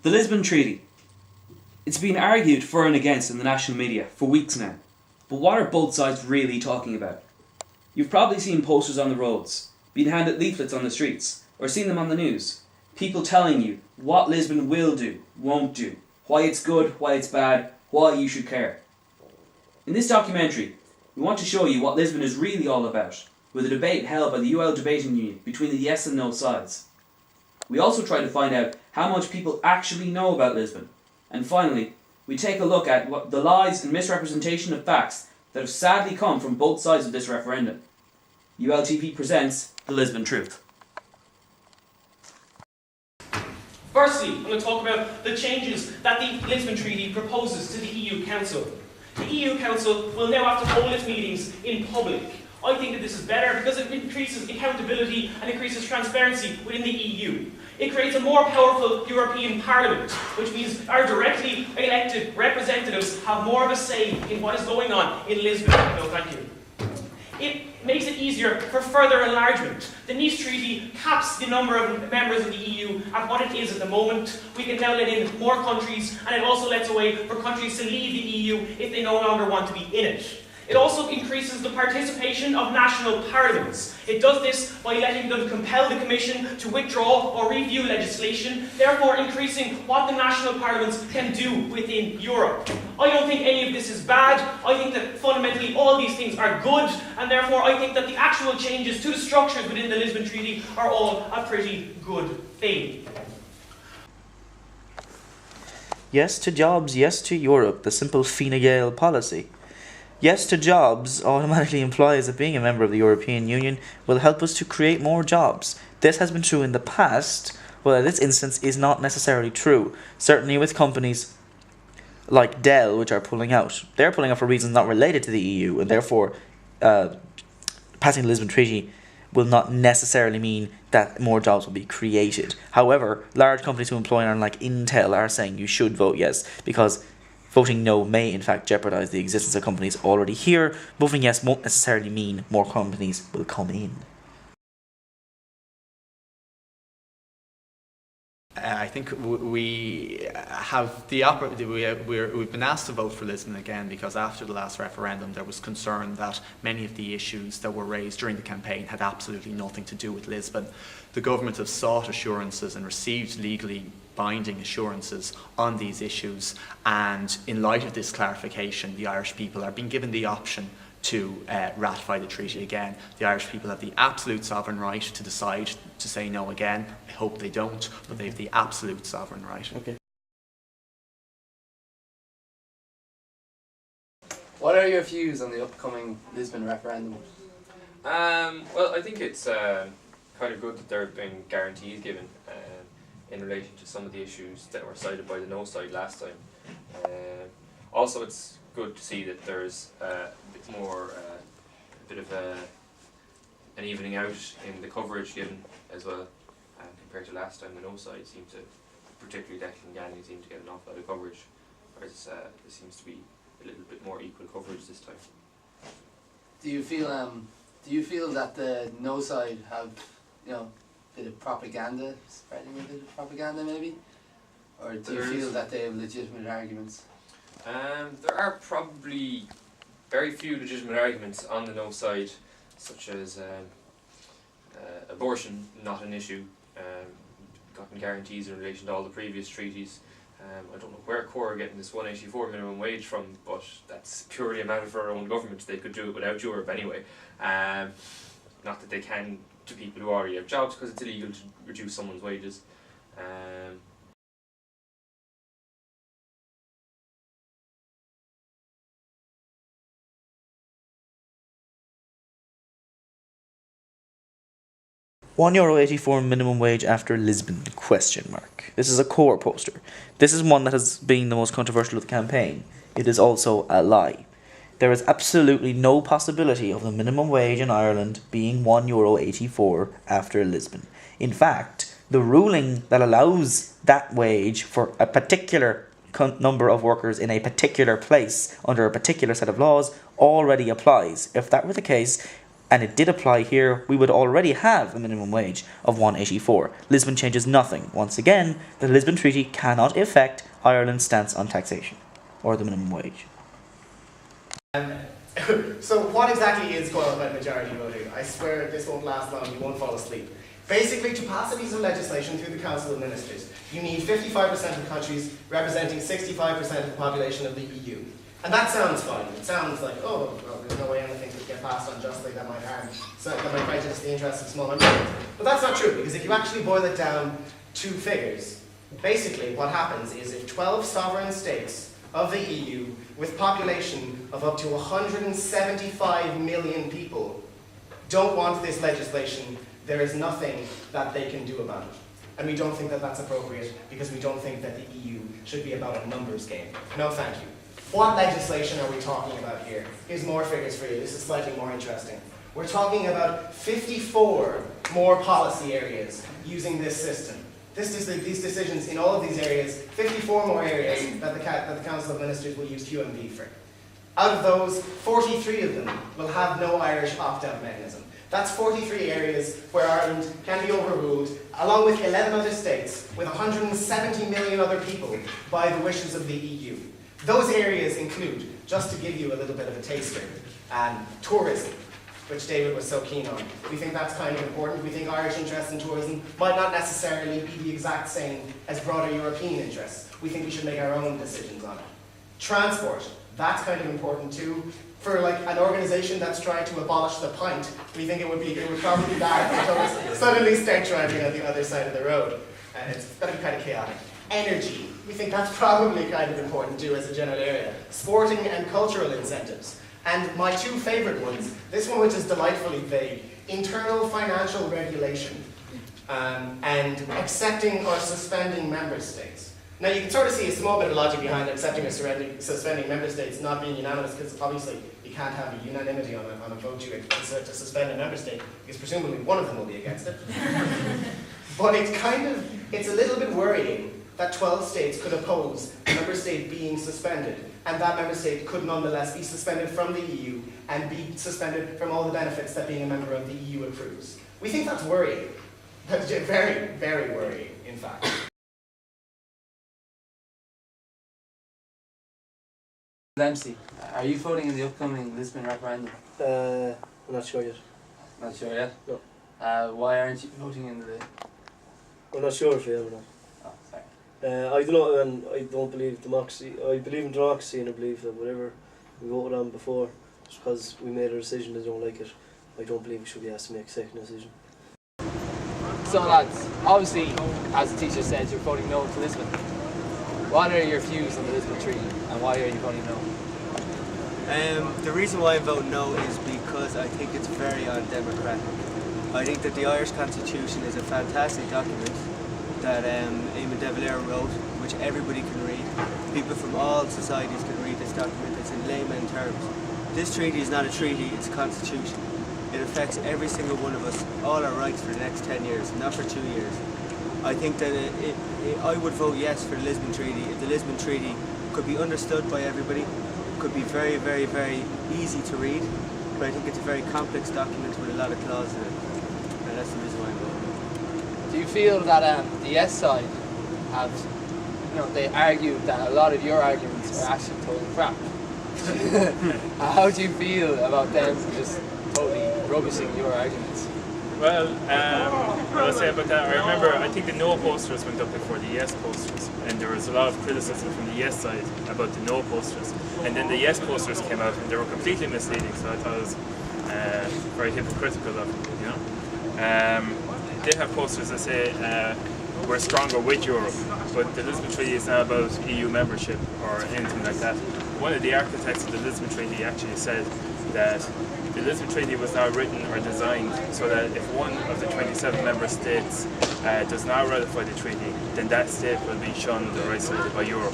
The Lisbon Treaty. It's been argued for and against in the national media for weeks now. But what are both sides really talking about? You've probably seen posters on the roads, been handed leaflets on the streets, or seen them on the news. People telling you what Lisbon will do, won't do, why it's good, why it's bad, why you should care. In this documentary, we want to show you what Lisbon is really all about, with a debate held by the UL Debating Union between the yes and no sides. We also try to find out how much people actually know about Lisbon. And finally, we take a look at what the lies and misrepresentation of facts that have sadly come from both sides of this referendum. ULTV presents The Lisbon Truth. Firstly, I'm going to talk about the changes that the Lisbon Treaty proposes to the EU Council. The EU Council will now have to hold its meetings in public. I think that this is better because it increases accountability and increases transparency within the EU. It creates a more powerful European Parliament, which means our directly elected representatives have more of a say in what is going on in Lisbon. No, thank you. It makes it easier for further enlargement. The Nice Treaty caps the number of members of the EU at what it is at the moment. We can now let in more countries, and it also lets a way for countries to leave the EU if they no longer want to be in it. It also increases the participation of national parliaments. It does this by letting them compel the Commission to withdraw or review legislation, therefore increasing what the national parliaments can do within Europe. I don't think any of this is bad. I think that fundamentally all these things are good, and therefore I think that the actual changes to the structures within the Lisbon Treaty are all a pretty good thing. Yes to jobs, yes to Europe, the simple Fine Gael policy. Yes to jobs automatically implies that being a member of the European Union will help us to create more jobs. This has been true in the past, but in this instance is not necessarily true. Certainly with companies like Dell, which are pulling out. They're pulling out for reasons not related to the EU, and therefore passing the Lisbon Treaty will not necessarily mean that more jobs will be created. However, large companies who employ Ireland like Intel are saying you should vote yes, because voting no may in fact jeopardise the existence of companies already here. Voting yes won't necessarily mean more companies will come in. I think we have we've been asked to vote for Lisbon again because after the last referendum there was concern that many of the issues that were raised during the campaign had absolutely nothing to do with Lisbon. The government have sought assurances and received legally binding assurances on these issues, and in light of this clarification the Irish people are being given the option to ratify the treaty again. The Irish people have the absolute sovereign right to decide to say no again. I hope they don't, but they have the absolute sovereign right. Okay. What are your views on the upcoming Lisbon referendum? Well, I think it's kind of good that there have been guarantees given in relation to some of the issues that were cited by the no side last time. Also, it's good to see that there's a bit more, a bit of an evening out in the coverage given as well, compared to last time. The no side seemed to, particularly Declan Ganley, seemed to get an awful lot of coverage, whereas there seems to be a little bit more equal coverage this time. Do you feel that the no side have, a bit of propaganda, spreading a bit of propaganda maybe? Or do you feel that they have legitimate arguments? There are probably very few legitimate arguments on the no side, such as abortion not an issue, gotten guarantees in relation to all the previous treaties. I don't know where CORE are getting this 184 minimum wage from, but that's purely a matter for our own government. They could do it without Europe anyway. Not that they can to people who already have jobs, because it's illegal to reduce someone's wages. €1.84 minimum wage after Lisbon, ? This is a CORE poster. This is one that has been the most controversial of the campaign. It is also a lie. There is absolutely no possibility of the minimum wage in Ireland being €1.84 after Lisbon. In fact, the ruling that allows that wage for a particular number of workers in a particular place under a particular set of laws already applies. If that were the case, and it did apply here, we would already have a minimum wage of 184. Lisbon changes nothing. Once again, the Lisbon Treaty cannot affect Ireland's stance on taxation, or the minimum wage. So what exactly is qualified majority voting? I swear this won't last long, you won't fall asleep. Basically, to pass a piece of legislation through the Council of Ministers, you need 55% of countries representing 65% of the population of the EU. And that sounds fine. It sounds like, oh, well, there's no way anything could get passed unjustly that might harm, so that might prejudice the interests of small minorities. But that's not true, because if you actually boil it down to figures, basically what happens is if 12 sovereign states of the EU with population of up to 175 million people don't want this legislation, there is nothing that they can do about it. And we don't think that that's appropriate because we don't think that the EU should be about a numbers game. No, thank you. What legislation are we talking about here? Here's more figures for you. This is slightly more interesting. We're talking about 54 more policy areas using this system. These decisions in all of these areas, 54 more areas that the Council of Ministers will use QMV for. Out of those, 43 of them will have no Irish opt-out mechanism. That's 43 areas where Ireland can be overruled, along with 11 other states, with 170 million other people, by the wishes of the EU. Those areas include, just to give you a little bit of a taster, tourism, which David was so keen on. We think that's kind of important. We think Irish interest in tourism might not necessarily be the exact same as broader European interests. We think we should make our own decisions on it. Transport, that's kind of important too. For like an organisation that's trying to abolish the pint, we think it would probably be bad if tourists suddenly start driving on the other side of the road. It's going to be kind of chaotic. Energy, we think that's probably kind of important too as a general area. Sporting and cultural incentives. And my two favourite ones, this one which is delightfully vague, internal financial regulation and accepting or suspending member states. Now you can sort of see a small bit of logic behind accepting or suspending member states not being unanimous, because obviously you can't have a unanimity on a vote to suspend a member state, because presumably one of them will be against it. But it's a little bit worrying that 12 states could oppose a member state being suspended, and that member state could nonetheless be suspended from the EU and be suspended from all the benefits that being a member of the EU accrues. We think that's worrying. That's very, very worrying, in fact. Dempsey, are you voting in the upcoming Lisbon referendum? I'm not sure yet. Not sure yet? No. Why aren't you voting in the... I'm not sure if I am or not. Oh, sorry. I don't know, and I don't believe democracy. I believe in democracy, and I believe that whatever we voted on before, just because we made a decision and don't like it, I don't believe we should be asked to make a second decision. So lads, obviously, as the teacher said, you're voting no to Lisbon. What are your views on the Lisbon Treaty, and why are you voting no? The reason why I'm voting no is because I think it's very undemocratic. I think that the Irish Constitution is a fantastic document that Eamon de Valera wrote, which everybody can read. People from all societies can read this document. It's in layman terms. This treaty is not a treaty, it's a constitution. It affects every single one of us, all our rights for the next 10 years, not for 2 years. I think that I would vote yes for the Lisbon Treaty if the Lisbon Treaty could be understood by everybody, could be very, very, very easy to read, but I think it's a very complex document with a lot of clauses in it, and that's the reason why I'm voting. Do you feel that the yes side have, they argued that a lot of your arguments are actually total crap? How do you feel about them just totally rubbishing your arguments? Well, what I'll say about that, I remember, I think the no posters went up before the yes posters, and there was a lot of criticism from the yes side about the no posters, and then the yes posters came out and they were completely misleading, so I thought it was very hypocritical of them, They have posters that say we're stronger with Europe, but the Lisbon Treaty is not about EU membership or anything like that. One of the architects of the Lisbon Treaty actually said that the Lisbon Treaty was not written or designed so that if one of the 27 member states does not ratify the treaty, then that state will be shunned or isolated by Europe.